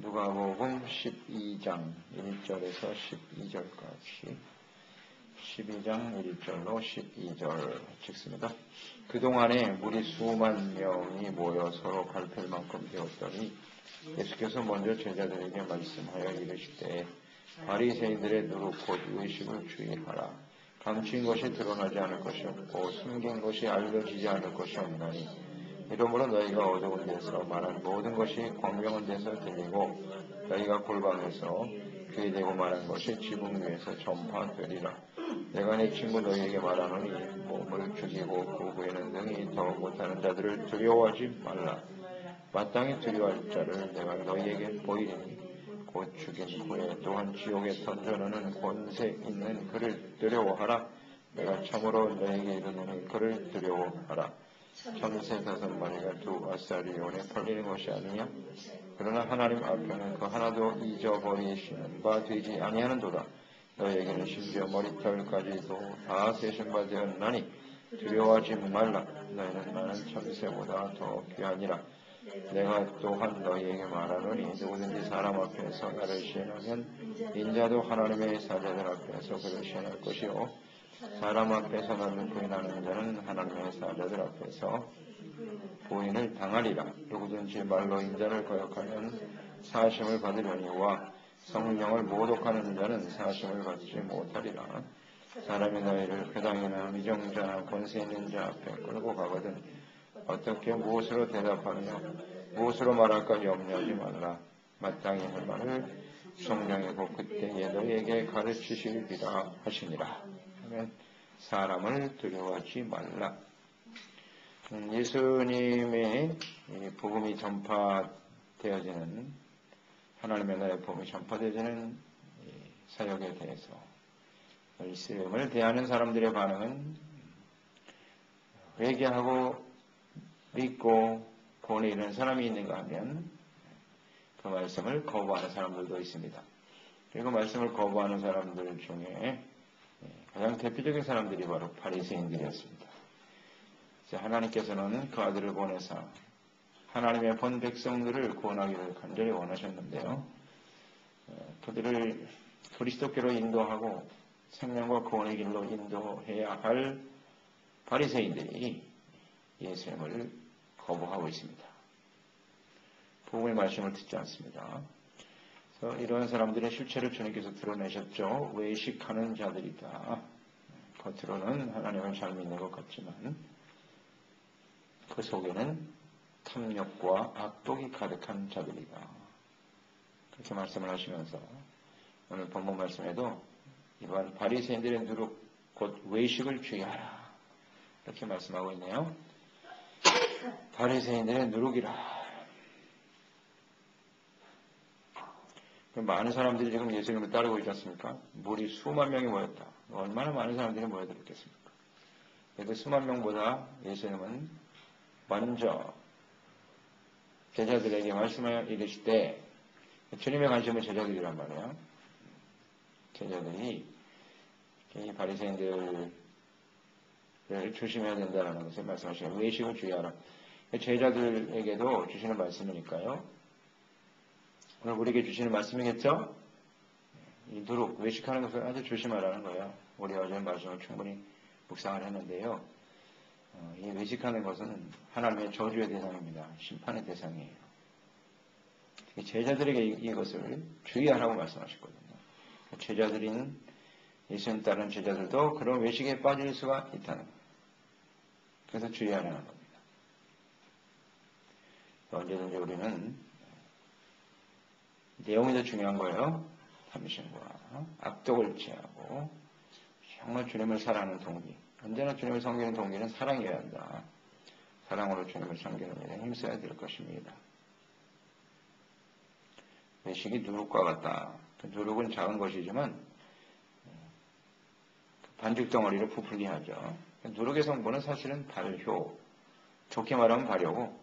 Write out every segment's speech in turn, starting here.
누가복음 12장 1절에서 12절까지 12장 1절로 12절 읽습니다. 그동안에 무리 수만 명이 모여 서로 갈필 만큼 되었더니 예수께서 먼저 제자들에게 말씀하여 이르시되 바리새인들의 누룩 곧 의식을 주의하라. 감추인 것이 드러나지 않을 것이 없고 숨긴 것이 알려지지 않을 것이 없나니 이러므로 너희가 어두운 데서 말한 모든 것이 광명한 데서 들리고 너희가 골방에서 귀에 대고 말한 것이 지붕 위에서 전파되리라. 내가 내 친구 너희에게 말하노니 몸을 죽이고 그 후에는 능히 더 못하는 자들을 두려워하지 말라. 마땅히 두려워할 자를 내가 너희에게 보이리니 곧 죽인 후에 또한 지옥에 던져놓는 권세 있는 그를 두려워하라. 내가 참으로 너희에게 이르노니 그를 두려워하라. 참새 5마리가 두 아사리온에 팔리는 것이 아니냐? 그러나 하나님 앞에는 그 하나도 잊어버리시는 바 되지 아니하는도다. 너희에게는 심지어 머리털까지도 다 세신 바 되었나니 두려워하지 말라. 너희는 많은 참새보다 더 귀하니라. 내가 또한 너희에게 말하노니 누구든지 사람 앞에서 나를 시인하면 인자도 하나님의 사자들 앞에서 그를 시인할 것이요 사람 앞에서 나를 부인하는 자는 하나님의 사자들 앞에서 부인을 당하리라. 누구든지 말로 인자를 거역하면 사하심을 받으려니와 성령을 모독하는 자는 사하심을 받지 못하리라. 사람이 너희를 회당이나 위정자나 권세 있는 자 앞에 끌고 가거든 어떻게 무엇으로 대답하며 무엇으로 말할까 염려하지 말라. 마땅히 할 말을 성령이고 그때에 너희에게 가르치시리라 하시니라. 하면 사람을 두려워하지 말라. 예수님의 복음이 전파되어지는 하나님의 나라의 복음이 전파되어지는 사역에 대해서 말씀을 대하는 사람들의 반응은 회개하고 믿고 구원에 이르는 사람이 있는가 하면 그 말씀을 거부하는 사람들도 있습니다. 그리고 말씀을 거부하는 사람들 중에 가장 대표적인 사람들이 바로 바리새인들이었습니다. 하나님께서는 그 아들을 보내사 하나님의 본 백성들을 구원하기를 간절히 원하셨는데요. 그들을 그리스도께로 인도하고 생명과 구원의 길로 인도해야 할 바리새인들이 예수님을 거부하고 있습니다. 복음의 말씀을 듣지 않습니다. 그래서 이러한 사람들의 실체를 주님께서 드러내셨죠. 외식하는 자들이다. 겉으로는 하나님을 잘 믿는 것 같지만 그 속에는 탐욕과 악독이 가득한 자들이다. 그렇게 말씀을 하시면서 오늘 본문 말씀에도 이러한 바리새인들의 누룩 곧 외식을 주의하라. 이렇게 말씀하고 있네요. 바리새인들의 누룩이라. 많은 사람들이 지금 예수님을 따르고 있지 않습니까? 무리 수만 명이 모였다. 얼마나 많은 사람들이 모여들었겠습니까? 그래도 수만 명보다 예수님은 먼저 제자들에게 말씀하여 이르시되 주님의 관심은 제자들이란 말이에요. 제자들이 이 바리새인들을 조심해야 된다는 것을 말씀하시고 외식을 주의하라. 제자들에게도 주시는 말씀이니까요. 오늘 우리에게 주시는 말씀이겠죠? 이 누룩, 외식하는 것을 아주 조심하라는 거예요. 우리 어제 말씀을 충분히 묵상을 했는데요. 이 외식하는 것은 하나님의 저주의 대상입니다. 심판의 대상이에요. 제자들에게 이것을 주의하라고 말씀하셨거든요. 제자들인 예수님 따르는 제자들도 그런 외식에 빠질 수가 있다는 거예요. 그래서 주의하라는 겁니다. 언제든지 우리는 내용이 더 중요한 거예요. 탐심과 악독을 제하고 정말 주님을 사랑하는 동기. 언제나 주님을 섬기는 동기는 사랑이어야 한다. 사랑으로 주님을 섬기는 일에 힘써야 될 것입니다. 외식이 누룩과 같다. 그 누룩은 작은 것이지만 반죽 덩어리를 부풀게 하죠. 누룩의 성분은 사실은 발효, 좋게 말하면 발효고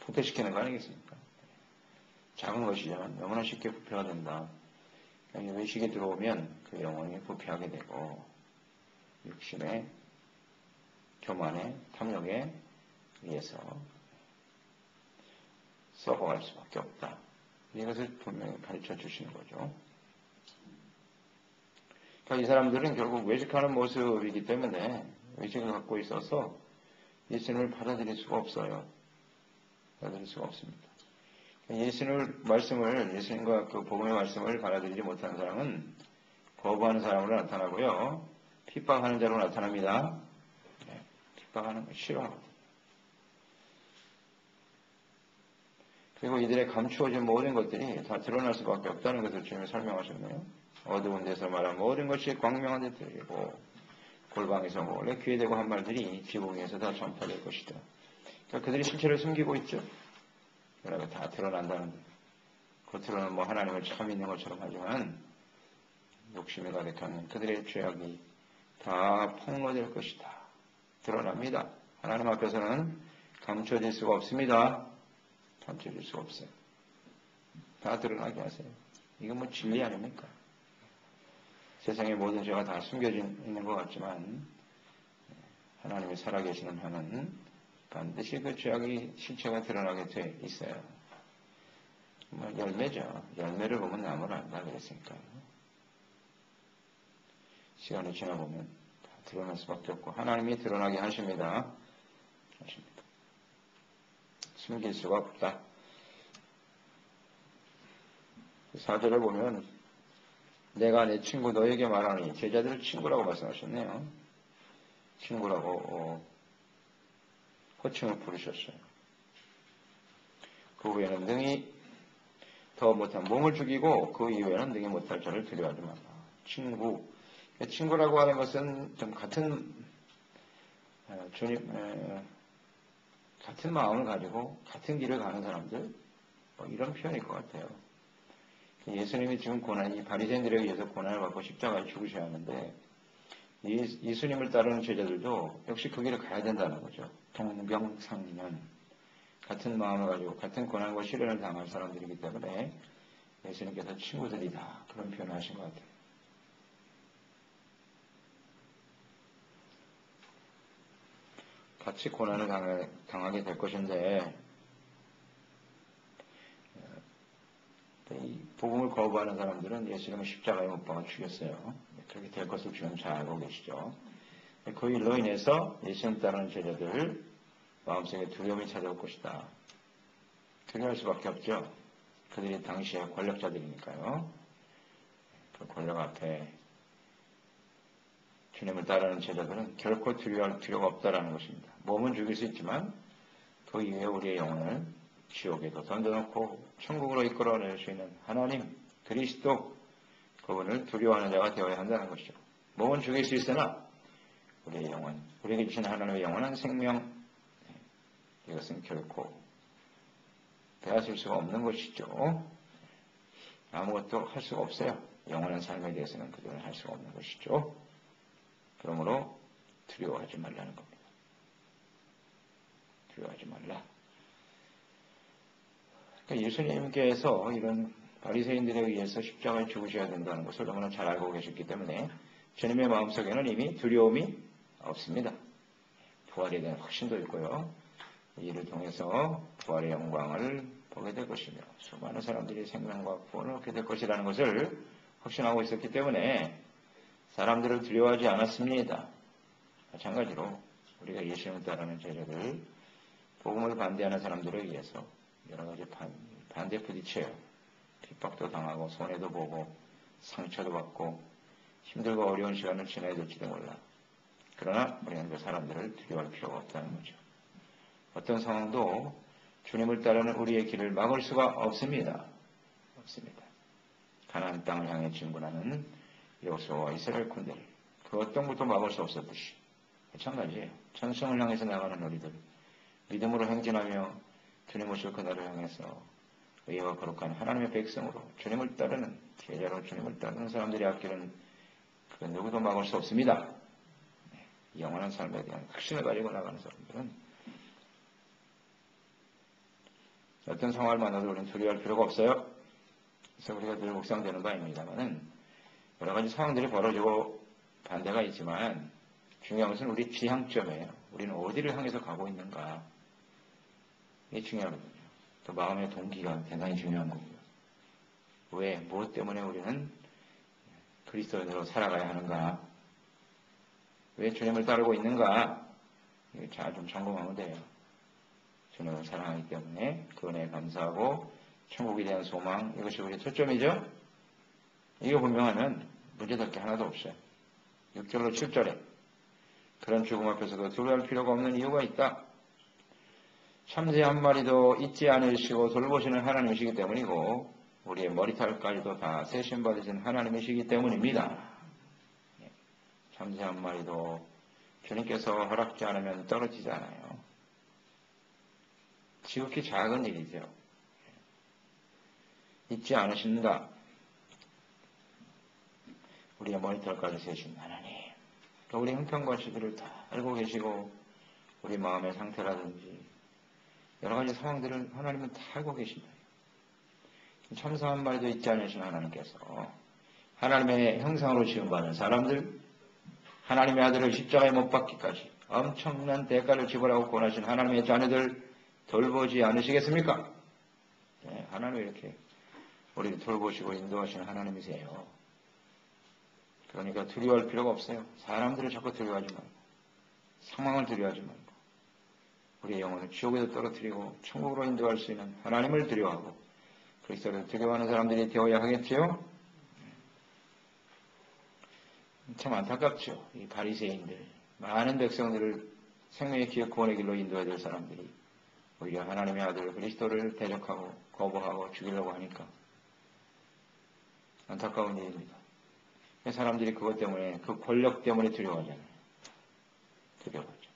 부패시키는 거 아니겠습니까? 작은 것이지만 영원히 쉽게 부패가 된다. 외식이 들어오면 그 영혼이 부패하게 되고 욕심에 교만에 탐욕에 의해서 썩어갈 수밖에 없다. 이것을 분명히 가르쳐 주시는 거죠. 그러니까 이 사람들은 결국 외식하는 모습이기 때문에 외식을 갖고 있어서 예수님을 받아들일 수가 없어요. 받아들일 수가 없습니다. 예수님과 그 복음의 말씀을 받아들이지 못하는 사람은 거부하는 사람으로 나타나고요. 핍박하는 자로 나타납니다. 네, 핍박하는 걸 싫어하거든요. 그리고 이들의 감추어진 모든 것들이 다 드러날 수밖에 없다는 것을 주님이 설명하셨네요. 어두운 데서 말한 모든 것이 광명한 데 들리고 골방에서 몰래 귀에 대고 한 말들이 지붕 위에서 다 전파될 것이다. 그러니까 그들이 실체를 숨기고 있죠. 그러니까 다 드러난다는 거예요. 겉으로는 뭐 하나님을 참 믿는 것처럼 하지만 욕심이 가득한 그들의 죄악이 다 폭로될 것이다. 드러납니다. 하나님 앞에서는 감춰질 수가 없습니다. 감춰질 수가 없어요. 다 드러나게 하세요. 이건 뭐 진리 아닙니까? 세상의 모든 죄가 다 숨겨져 있는 것 같지만 하나님이 살아계시는 한은 반드시 그 죄악이 실체가 드러나게 돼 있어요. 뭐 열매죠. 열매를 보면 나무를 안다 그랬으니까요. 시간이 지나보면 다 드러날 수밖에 없고 하나님이 드러나게 하십니다. 숨길 수가 없다. 4절을 보면 내가 내 친구 너에게 말하니 제자들을 친구라고 말씀하셨네요. 친구라고 호칭을 부르셨어요. 그 후에는 능히 더 못한 몸을 죽이고 그 이후에는 능히 못할 자를 두려워하지 마라. 친구라고 하는 것은 좀 같은 같은 마음을 가지고 같은 길을 가는 사람들 이런 표현일 것 같아요. 예수님이 지금 이 바리새인들에 의해서 고난을 받고 십자가에 죽으셔야 하는데 예수님을 따르는 제자들도 역시 그 길을 가야 된다는 거죠. 동병상련 같은 마음을 가지고 같은 고난과 시련을 당할 사람들이기 때문에 예수님께서 친구들이다 그런 표현을 하신 것 같아요. 같이 고난을 당하게 될 것인데 이 복음을 거부하는 사람들은 예수님을 십자가에 못 박아 죽였어요. 그렇게 될 것을 주님 잘 알고 계시죠. 그 일로 인해서 예수님 따르는 제자들 마음속에 두려움이 찾아올 것이다. 두려워할 수밖에 없죠. 그들이 당시에 권력자들이니까요. 그 권력 앞에 주님을 따르는 제자들은 결코 두려워할 필요가 없다라는 것입니다. 몸은 죽일 수 있지만 그 이후에 우리의 영혼을 지옥에도 던져놓고 천국으로 이끌어낼 수 있는 하나님, 그리스도, 그분을 두려워하는 자가 되어야 한다는 것이죠. 몸은 죽일 수 있으나 우리의 영혼, 우리에게 주신 하나님의 영원한 생명, 이것은 결코 빼앗을 수가 없는 것이죠. 아무것도 할 수가 없어요. 영원한 삶에 대해서는 그들은 할 수가 없는 것이죠. 그러므로 두려워하지 말라는 겁니다. 두려워하지 말라. 그러니까 예수님께서 이런 바리새인들에 의해서 십자가에 죽으셔야 된다는 것을 너무나 잘 알고 계셨기 때문에 주님의 마음속에는 이미 두려움이 없습니다. 부활에 대한 확신도 있고요. 이를 통해서 부활의 영광을 보게 될 것이며 수많은 사람들이 생명과 구원을 얻게 될 것이라는 것을 확신하고 있었기 때문에 사람들을 두려워하지 않았습니다. 마찬가지로 우리가 예수님을 따르는 제자들, 복음을 반대하는 사람들에 의해서 여러 가지 반대 부딪혀요. 핍박도 당하고 손해도 보고 상처도 받고 힘들고 어려운 시간을 지나야 될지도 몰라. 그러나 우리는 그 사람들을 두려워할 필요가 없다는 거죠. 어떤 상황도 주님을 따르는 우리의 길을 막을 수가 없습니다. 없습니다. 가나안 땅을 향해 진군하는 여호수아와 이스라엘 군대를 그 어떤 것도 막을 수 없었듯이 마찬가지예요. 천성을 향해서 나가는 우리들 믿음으로 행진하며 주님 오실 그날을 향해서 의와 거룩한 하나님의 백성으로 주님을 따르는 제자로 주님을 따르는 사람들이 앞길은 그 누구도 막을 수 없습니다. 영원한 삶에 대한 확신을 가지고 나가는 사람들은 어떤 상황을 만나도 우리는 두려워할 필요가 없어요. 그래서 우리가 늘 묵상되는 바입니다만은 여러 가지 상황들이 벌어지고 반대가 있지만 중요한 것은 우리 지향점이에요. 우리는 어디를 향해서 가고 있는가. 이게 중요하거든요. 또 마음의 동기가 대단히 중요한 거고요. 왜? 무엇 때문에 우리는 그리스도인으로 살아가야 하는가? 왜 주님을 따르고 있는가? 잘 좀 점검하면 돼요. 주님을 사랑하기 때문에 그 은혜에 감사하고 천국에 대한 소망, 이것이 우리의 초점이죠. 이거 분명하면 문제될 게 하나도 없어요. 6절로 7절에 그런 죽음 앞에서도 두려워할 필요가 없는 이유가 있다. 참새 한 마리도 잊지 않으시고 돌보시는 하나님이시기 때문이고 우리의 머리털까지도 다 세심받으신 하나님이시기 때문입니다. 참새 한 마리도 주님께서 허락지 않으면 떨어지잖아요. 지극히 작은 일이죠. 잊지 않으신다. 우리의 머리털까지 세신 하나님. 우리 형편과 시들을 다 알고 계시고 우리 마음의 상태라든지 여러 가지 상황들을 하나님은 다 알고 계십니다. 참새 한 마리도 잊지 않으신 하나님께서 하나님의 형상으로 지음받은 사람들, 하나님의 아들을 십자가에 못 박기까지 엄청난 대가를 지불하고 권하신 하나님의 자녀들 돌보지 않으시겠습니까? 네, 하나님이 이렇게 우리를 돌보시고 인도하시는 하나님이세요. 그러니까 두려워할 필요가 없어요. 사람들을 자꾸 두려워하지 말고 상황을 두려워하지 말고 우리의 영혼을 지옥에도 떨어뜨리고 천국으로 인도할 수 있는 하나님을 두려워하고 그리스도를 두려워하는 사람들이 되어야 하겠지요. 참 안타깝죠. 이 바리새인들, 많은 백성들을 생명의 기업 구원의 길로 인도해야 될 사람들이 오히려 하나님의 아들 그리스도를 대적하고 거부하고 죽이려고 하니까 안타까운 일입니다. 사람들이 그것 때문에, 그 권력 때문에 두려워하잖아요. 두려워하죠.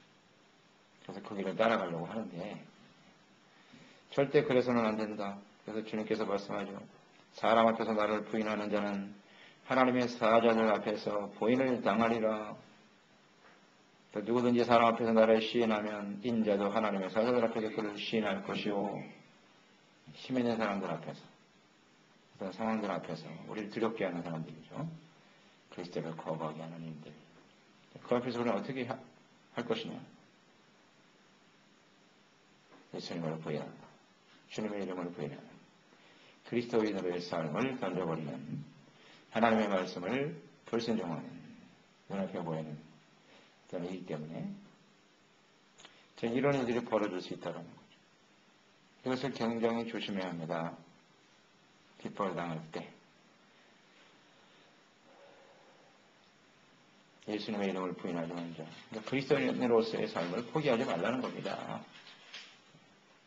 그래서 그 길을 따라가려고 하는데 절대 그래서는 안 된다. 그래서 주님께서 말씀하죠. 사람 앞에서 나를 부인하는 자는 하나님의 사자들 앞에서 부인을 당하리라. 또 누구든지 사람 앞에서 나를 시인하면 인자도 하나님의 사자들 앞에서 그를 시인할 것이요. 힘 있는 사람들 앞에서, 어떤 상황들 앞에서 우리를 두렵게 하는 사람들이죠. 그리스도를 거부하게 하는 인들. 그 앞에서 우리는 어떻게 할 것이냐. 예수님을 부인한다. 주님의 이름을 부인하는 그리스도인으로의 삶을 던져버리는 하나님의 말씀을 불순종하는 눈앞에 보이는 그런 일이기 때문에 이런 일들이 벌어질 수 있다는 거죠. 이것을 굉장히 조심해야 합니다. 핍박을 당할 때 예수님의 이름을 부인하지 말자. 그러니까 그리스도인으로서의 삶을 포기하지 말라는 겁니다.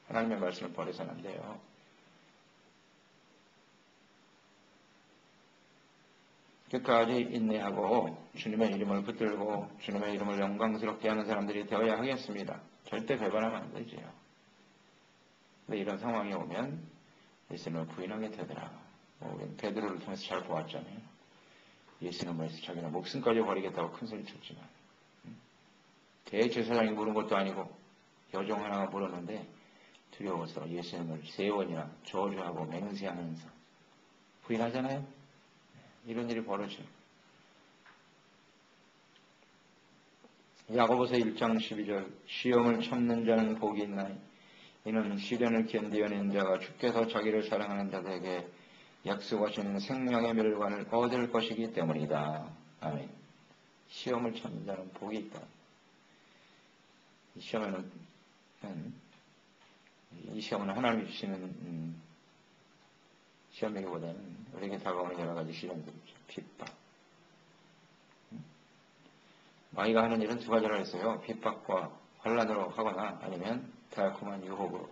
하나님의 말씀을 버려서는 안 돼요. 끝까지 인내하고 주님의 이름을 붙들고 주님의 이름을 영광스럽게 하는 사람들이 되어야 하겠습니다. 절대 배반하면 안 되지요. 근데 이런 상황이 오면 예수님을 부인하게 되더라. 우리는 베드로를 통해서 잘 보았잖아요. 예수님을 위해서 자기는 목숨까지 버리겠다고 큰 소리 쳤지만 대제사장이 물은 것도 아니고 여종 하나가 물었는데 두려워서 예수님을 3번이나 저주하고 맹세하면서 부인하잖아요. 이런 일이 벌어져요. 야고보서 1장 12절 시험을 참는 자는 복이 있나니 이는 시련을 견디어낸 자가 주께서 자기를 사랑하는 자들에게 약속하신 생명의 멸관을 얻을 것이기 때문이다. 아멘. 시험을 참는 자는 복이 있다. 이 시험은 하나님이 주시는 시험이기보다는 우리에게 다가오는 여러 가지 시련들이죠. 핍박. 마귀가 하는 일은 2가지로 했어요. 핍박과 환난으로 하거나 아니면 달콤한 유혹으로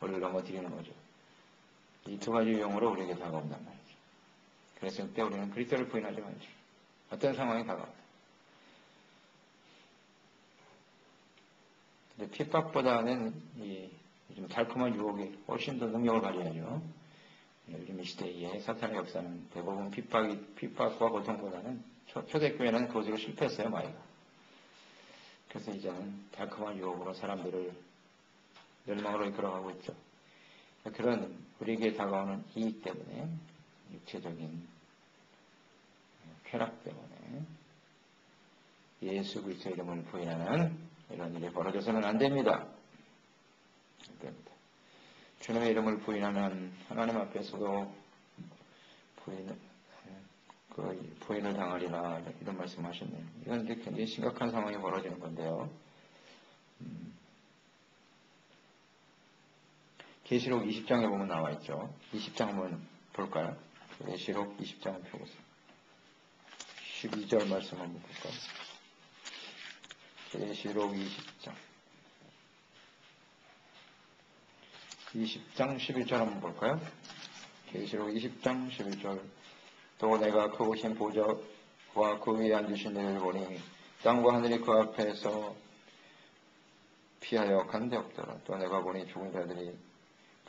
우리를 넘어뜨리는 거죠. 이 2가지 유형으로 우리에게 다가온단 말이죠. 그래서 그때 우리는 그리스도를 부인하지 말죠. 어떤 상황이 다가와요. 근데 핍박보다는 요즘 달콤한 유혹이 훨씬 더 능력을 발휘하죠. 요즘 이 시대에 사탄의 역사는 대부분 핍박과 고통보다는 초대교회는 그것으로 실패했어요, 마귀가. 그래서 이제는 달콤한 유혹으로 사람들을 멸망으로 이끌어가고 있죠. 그런 우리에게 다가오는 이익 때문에, 육체적인 쾌락 때문에 예수 그리스도의 이름을 부인하는 이런 일이 벌어져서는 안 됩니다. 주님의 이름을 부인하면 하나님 앞에서도 부인을 당하리라 이런 말씀하셨네요. 이건 이제 굉장히 심각한 상황이 벌어지는 건데요. 계시록 20장에 보면 나와 있죠. 20장 한번 볼까요? 계시록 20장을 펴보세요. 12절 말씀 한번 볼까요? 계시록 20장 11절 한번 볼까요? 계시록 20장 11절 또 내가 크고 신 보좌와 그 위에 앉으신 이를 보니 땅과 하늘이 그 앞에서 피하여 간데 없더라. 또 내가 보니 죽은 자들이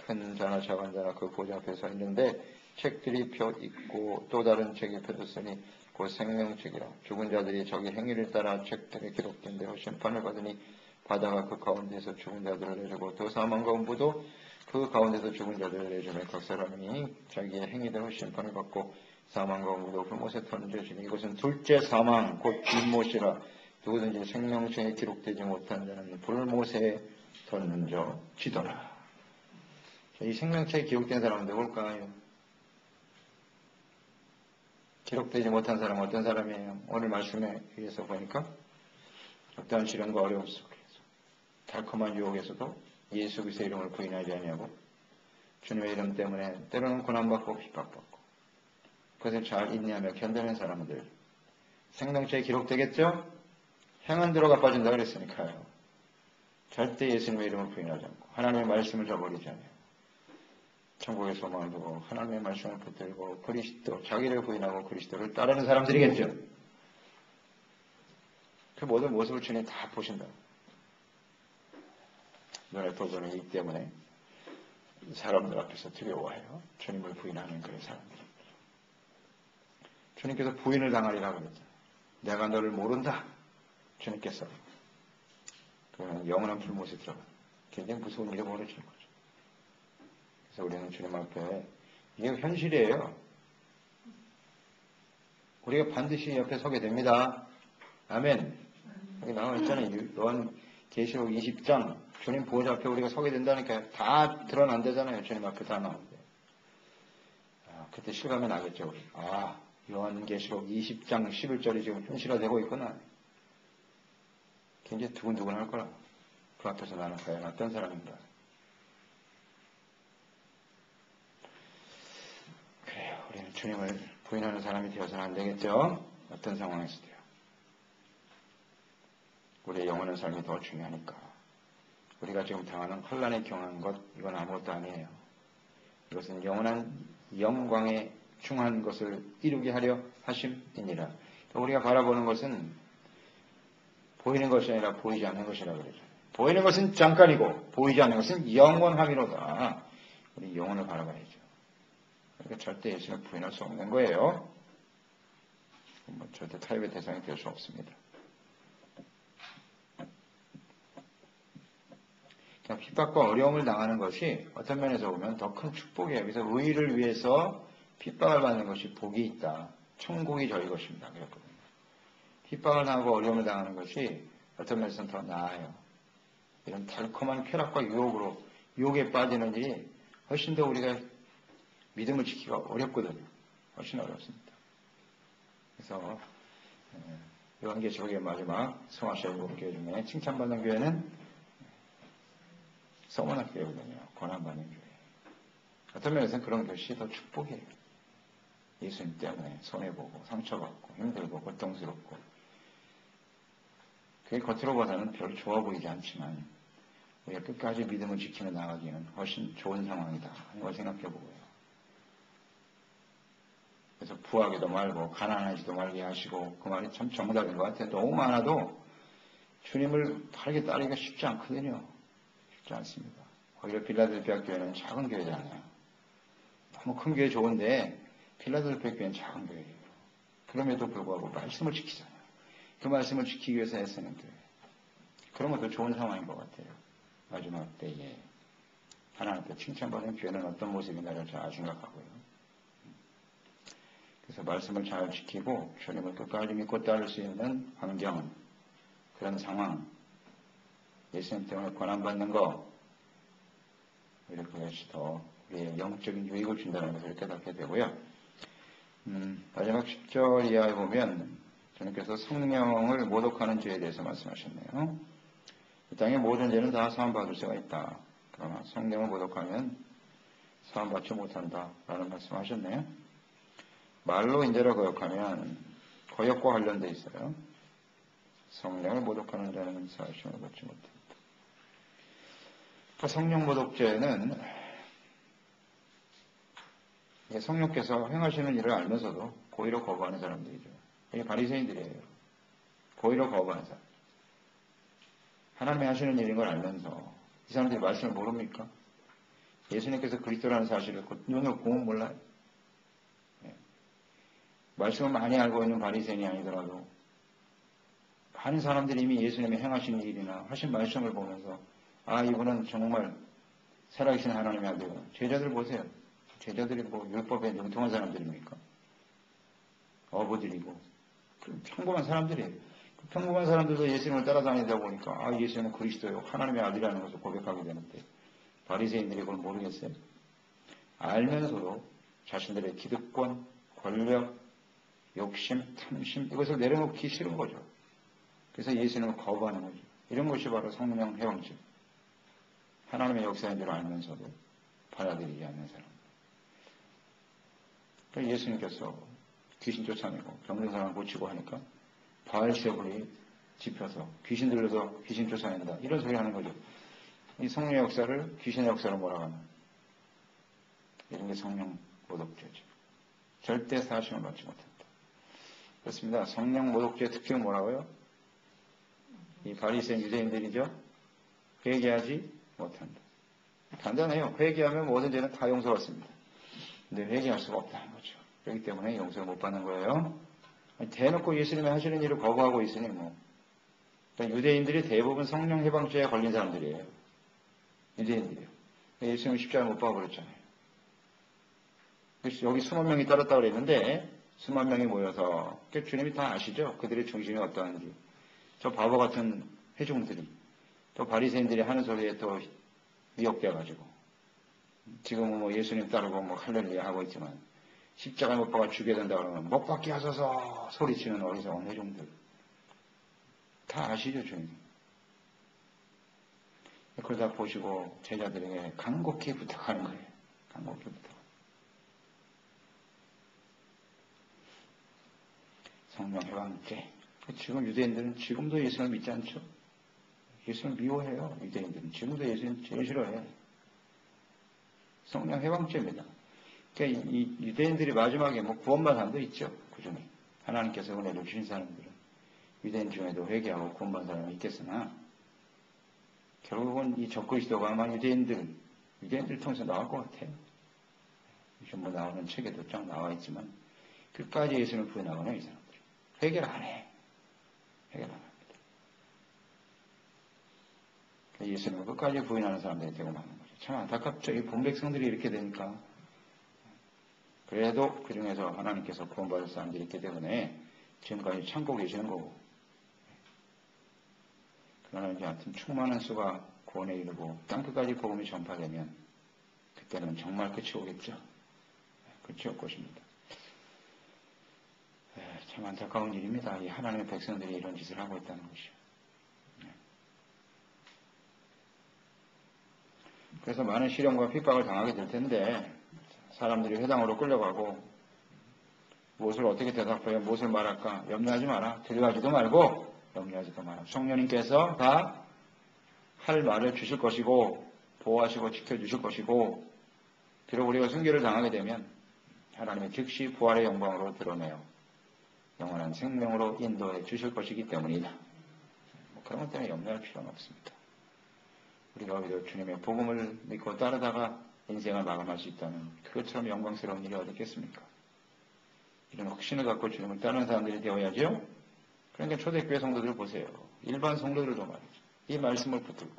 큰 자나 작은 자나 그 보좌 앞에 서 있는데 책들이 펴 있고 또 다른 책이 펴졌으니 곧 생명책이라. 죽은 자들이 저기 행위를 따라 책들에 기록된 대로 심판을 받으니 바다가 그 가운데서 죽은 자들을 내주고 또 사망과 음부도 그 가운데서 죽은 자들을 내주며 각 사람이 자기의 행위대로 심판을 받고 사망과 음부도 불못에 던져지니 이것은 둘째 사망 곧 불못이라. 누구든지 생명책에 기록되지 못한 자는 불못에 던져지더라. 이 생명책에 기록된 사람은 누굴까요? 기록되지 못한 사람은 어떤 사람이에요? 오늘 말씀에 의해서 보니까 어떠한 시련과 어려움 속에서 달콤한 유혹에서도 예수 그리스도의 이름을 부인하지 아니하고 주님의 이름 때문에 때로는 고난받고 핍박받고 그것을 잘 인내하며 견뎌낸 사람들 생명책에 기록되겠죠? 행한 대로가 빠진다 그랬으니까요. 절대 예수님의 이름을 부인하지 않고 하나님의 말씀을 저버리지 않아요. 천국의 소망을 두고 하나님의 말씀을 붙들고 그리스도 자기를 부인하고 그리스도를 따르는 사람들이겠죠. 그 모든 모습을 주님 다 보신다. 눈에 보고는 이 때문에 사람들 앞에서 두려워해요. 주님을 부인하는 그런 사람들. 주님께서 부인을 당하리라고 그랬죠. 내가 너를 모른다. 주님께서 그러면 영원한 불못에 들어가 굉장히 무서운 일이 벌어지는 거죠. 그래서 우리는 주님 앞에 이게 현실이에요. 우리가 반드시 옆에 서게 됩니다. 아멘. 여기 나와 있잖아요. 요한 계시록 20장 주님 보호자 앞에 우리가 서게 된다니까 다 드러난대잖아요. 주님 앞에 다 나오는데. 그때 실감이 나겠죠. 우리. 요한 계시록 20장 11절이 지금 현실화되고 있구나. 굉장히 두근두근 할 거라. 그 앞에서 나는 과연 어떤 사람인가. 그래요. 우리는 주님을 부인하는 사람이 되어서는 안 되겠죠. 어떤 상황에서도요. 우리의 영원한 삶이 더 중요하니까. 우리가 지금 당하는 혼란에 경한 것 이건 아무것도 아니에요. 이것은 영원한 영광에 충한 것을 이루게 하려 하심이니라. 우리가 바라보는 것은 보이는 것이 아니라 보이지 않는 것이라 그러죠. 보이는 것은 잠깐이고 보이지 않는 것은 영원함이로다. 우리 영혼을 바라봐야죠. 그러니까 절대 예수님을 부인할 수 없는 거예요. 절대 타협의 대상이 될 수 없습니다. 핍박과 어려움을 당하는 것이 어떤 면에서 보면 더 큰 축복이에요. 그래서 의의를 위해서 핍박을 받는 것이 복이 있다. 천국이 저희 것입니다. 그랬거든요. 핍박을 당하고 어려움을 당하는 것이 어떤 면에서는 더 나아요. 이런 달콤한 쾌락과 유혹에 빠지는 일이 훨씬 더 우리가 믿음을 지키기가 어렵거든요. 훨씬 어렵습니다. 그래서 요한계시록의 마지막 성화시아 7교회 중에 칭찬받는 교회는 서문학 교회거든요. 고난받는 교회. 어떤 면에서는 그런 것이 더 축복이에요. 예수님 때문에 손해보고 상처받고 힘들고 고통스럽고 그게 겉으로 봐서는 별로 좋아 보이지 않지만 우리가 끝까지 믿음을 지키며 나가기에는 훨씬 좋은 상황이다 하는 걸 생각해 보고요. 그래서 부하기도 말고 가난하지도 말게 하시고 그 말이 참 정답인 것 같아요. 너무 많아도 주님을 바르게 따르기가 쉽지 않거든요. 쉽지 않습니다. 오히려 빌라델피아 교회는 작은 교회잖아요. 너무 큰 교회 좋은데 빌라델피아 교회는 작은 교회예요. 그럼에도 불구하고 말씀을 지키잖아요. 그 말씀을 지키기 위해서 애쓰는 교회. 그런 것도 좋은 상황인 것 같아요. 마지막 때에 하나님 앞에 칭찬받는 교회는 어떤 모습인가를 잘 생각하고요. 그래서 말씀을 잘 지키고 주님을 끝까지 믿고 따를 수 있는 환경, 그런 상황, 예수님 때문에 고난받는 거, 오히려 그것이 더 우리의 영적인 유익을 준다는 것을 깨닫게 되고요. 마지막 10절 이하에 보면 주님께서 성령을 모독하는 죄에 대해서 말씀하셨네요. 이 땅의 모든 죄는 다 사함받을 수가 있다. 그러나 성령을 모독하면 사함받지 못한다. 라는 말씀하셨네요. 말로 인자라 거역하면 거역과 관련되어 있어요. 성령을 모독하는 자는 사하심을 받지 못한다. 성령 모독죄는 성령께서 행하시는 일을 알면서도 고의로 거부하는 사람들이죠. 이게 바리새인들이에요. 고의로 거부하는 사람. 하나님이 하시는 일인 걸 알면서 이 사람들이 말씀을 모릅니까? 예수님께서 그리스도라는 사실을 눈으로 보면 몰라요. 말씀을 많이 알고 있는 바리새인이 아니더라도 많은 사람들이 이미 예수님이 행하신 일이나 하신 말씀을 보면서 아, 이분은 정말 살아계신 하나님의 아들이구나. 제자들 보세요. 제자들이 뭐 율법에 능통한 사람들입니까? 어부들이고 평범한 사람들이에요. 평범한 사람들도 예수님을 따라다니다 보니까 아, 예수님은 그리스도요 하나님의 아들이라는 것을 고백하게 되는데 바리새인들이 그걸 모르겠어요. 알면서도 자신들의 기득권, 권력, 욕심, 탐심 이것을 내려놓기 싫은 거죠. 그래서 예수님을 거부하는 거죠. 이런 것이 바로 성령 해방죄. 하나님의 역사인 줄 알면서도 받아들이지 않는 사람. 그러니까 예수님께서 귀신 쫓아내고 병든 사람 고치고 하니까 바알세불이 집혀서 귀신 들려서 귀신 쫓아낸다. 이런 소리 하는 거죠. 이 성령의 역사를 귀신의 역사로 몰아가는 이런 게 성령 모독죄죠. 절대 사하심을 받지 못한다. 그렇습니다. 성령 모독죄의 특징은 뭐라고요? 이 바리새인 유대인들이죠. 회개하지 못한다. 간단해요. 회개하면 모든 죄는 다 용서받습니다. 근데 회개할 수가 없다는 거죠. 그렇기 때문에 용서를 못 받는 거예요. 대놓고 예수님이 하시는 일을 거부하고 있으니 뭐. 그러니까 유대인들이 대부분 성령 해방죄에 걸린 사람들이에요. 유대인들이요. 예수님 십자가 못 박아버렸잖아요. 그래서 여기 수만 명이 따랐다고 그랬는데 수만 명이 모여서 주님이 다 아시죠? 그들의 중심이 어떠한지. 저 바보 같은 회중들이 또 바리새인들이 하는 소리에 또 미혹되어가지고 지금은 뭐 예수님 따르고 뭐 할렐루야 하고 있지만 십자가에 못 박아 죽여야 된다 그러면 못 박게 하소서 소리치는 어리석은 회중들 다 아시죠 주님. 그걸 다 보시고 제자들에게 간곡히 부탁하는 거예요. 간곡히 부탁. 성령 해방죄. 지금 유대인들은 지금도 예수님을 믿지 않죠. 예수님을 미워해요. 유대인들은 지금도 예수님 제일 싫어해요. 성령 해방죄입니다. 그러니까 이 유대인들이 마지막에 뭐 구원받은 사람도 있죠. 그 중에 하나님께서 은혜를 주신 사람들은 유대인 중에도 회개하고 구원받은 사람이 있겠으나 결국은 이 적그리스도가 아마 유대인들 통해서 나올 것 같아요. 요즘 뭐 나오는 책에도 쫙 나와 있지만 끝까지 예수님을 부인하거나 이 사람들이 회개를 안 해. 회개를 안 합니다. 예수님을 끝까지 부인하는 사람들이 되고 마는 거죠. 참 안타깝죠. 이 본백성들이 이렇게 되니까. 그래도 그 중에서 하나님께서 구원받을 사람들이 있기 때문에 지금까지 참고 계시는 거고. 그러나 이제 하여튼 충만한 수가 구원에 이르고 땅끝까지 복음이 전파되면 그때는 정말 끝이 오겠죠. 끝이 올 것입니다. 참 안타까운 일입니다. 이 하나님의 백성들이 이런 짓을 하고 있다는 것이요. 그래서 많은 시련과 핍박을 당하게 될 텐데 사람들이 회당으로 끌려가고 무엇을 어떻게 대답해야 무엇을 말할까 염려하지 마라. 두려워하지도 말고 염려하지도 마라. 성령님께서 다 할 말을 주실 것이고 보호하시고 지켜주실 것이고 비록 우리가 순교를 당하게 되면 하나님의 즉시 부활의 영광으로 드러내어 영원한 생명으로 인도해 주실 것이기 때문이다. 그런 것 때문에 염려할 필요는 없습니다. 우리가 오히려 주님의 복음을 믿고 따르다가 인생을 마감할 수 있다는 그것처럼 영광스러운 일이 어디 있겠습니까? 이런 확신을 갖고 주님을 따르는 사람들이 되어야죠. 그러니까 초대교회 성도들 보세요. 일반 성도들도 말이죠. 이 말씀을 붙들고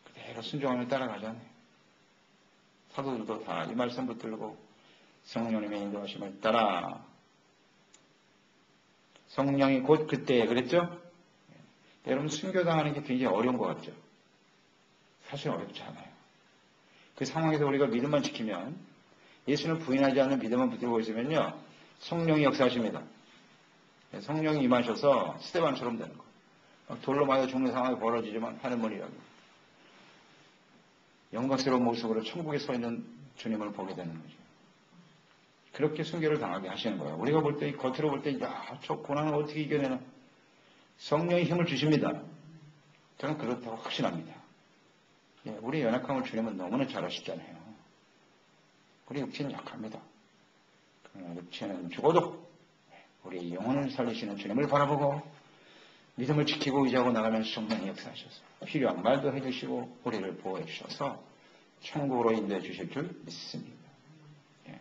그대로 순종하며 따라가잖아요. 사도들도 다 이 말씀 붙들고 성령님의 인도하심을 따라 성령이 곧 그때 그랬죠? 여러분 순교당하는 게 굉장히 어려운 것 같죠? 사실 어렵지 않아요. 그 상황에서 우리가 믿음만 지키면 예수는 부인하지 않는 믿음을 붙들고 있으면요. 성령이 역사하십니다. 성령이 임하셔서 스데반처럼 되는 거예요. 돌로 맞아 죽는 상황이 벌어지지만 하늘문이라고. 영광스러운 모습으로 천국에 서 있는 주님을 보게 되는 거죠. 그렇게 순교를 당하게 하시는 거예요. 우리가 볼 때, 겉으로 볼 때, 야, 저 고난을 어떻게 이겨내나. 성령이 힘을 주십니다. 저는 그렇다고 확신합니다. 우리 연약함을 주님은 너무나 잘 아시잖아요. 우리 육체는 약합니다. 그러나 육체는 죽어도 우리 영혼을 살리시는 주님을 바라보고 믿음을 지키고 의지하고 나가면 성령이 역사하셔서 필요한 말도 해주시고 우리를 보호해 주셔서 천국으로 인도해 주실 줄 믿습니다.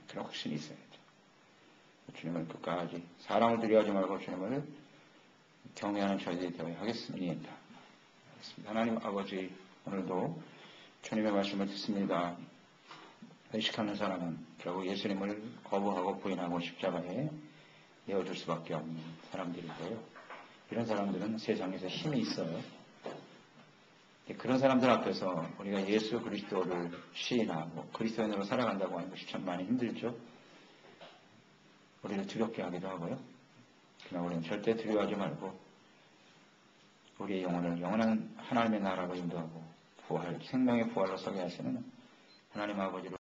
그런 확신이 있어야죠. 주님을 끝까지 사랑을 두려워하지 말고 주님을 경외하는 저희들이 되어야 하겠습니다. 하나님 아버지, 오늘도 주님의 말씀을 듣습니다. 의식하는 사람은 결국 예수님을 거부하고 부인하고 십자가에 내어줄 수밖에 없는 사람들이고요. 이런 사람들은 세상에서 힘이 있어요. 그런 사람들 앞에서 우리가 예수 그리스도를 시인하고 그리스도인으로 살아간다고 하는 것이 참 많이 힘들죠. 우리를 두렵게 하기도 하고요. 그러나 우리는 절대 두려워하지 말고 우리의 영혼을 영원한 하나님의 나라로 인도하고 부활, 생명의 부활로 서게 하시는 하나님 아버지로